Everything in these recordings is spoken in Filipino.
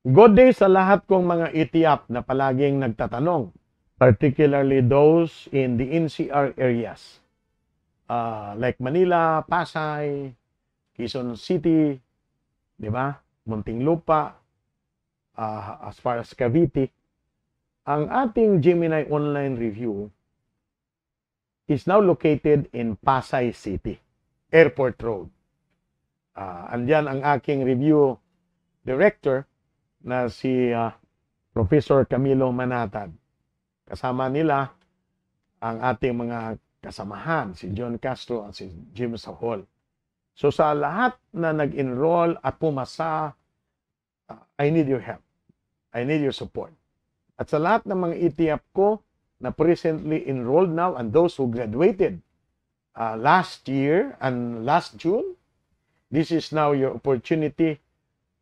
Good day sa lahat kong mga itiap na palaging nagtatanong, particularly those in the NCR areas, like Manila, Pasay, Quezon City, di ba? Muntinlupa, as far as Cavite. Ang ating Gemini online review is now located in Pasay City, Airport Road. Andyan ang aking review director, na si Professor Camilo Manatad. Kasama nila ang ating mga kasamahan, si John Castro at si Jim Sahol. So sa lahat na nag-enroll at pumasa, I need your help. I need your support. At sa lahat ng mga ETF ko na presently enrolled now and those who graduated last year and last June, this is now your opportunity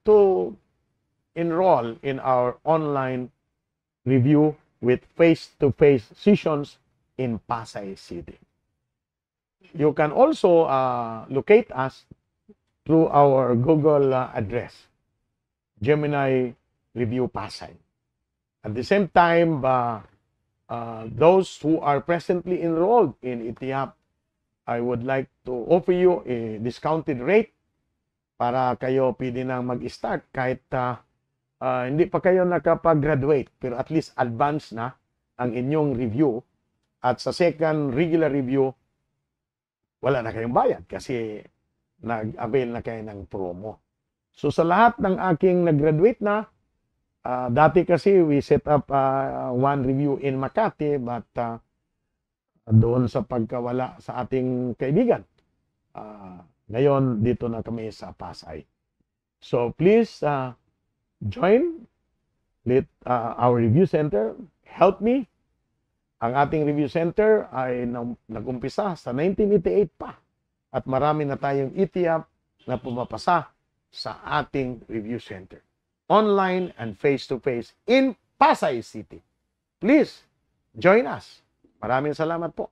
to enroll in our online review with face-to-face sessions in Pasay City. You can also locate us through our Google address, Gemini Review Pasay. At the same time, those who are presently enrolled in ETIAP, I would like to offer you a discounted rate para kayo pwede nang mag-start kahit hindi pa kayo nakapag-graduate, pero at least advance na ang inyong review. At sa second regular review, wala na kayong bayad kasi nag-avail na kayo ng promo. So sa lahat ng aking nag-graduate na, dati kasi we set up one review in Makati, but doon sa pagkawala sa ating kaibigan, ngayon dito na kami sa Pasay. So please, join our review center. Help me. Ang ating review center ay nag-umpisa sa 1988 pa. At marami na tayong ETF na pumapasa sa ating review center. Online and face-to-face in Pasay City. Please, join us. Maraming salamat po.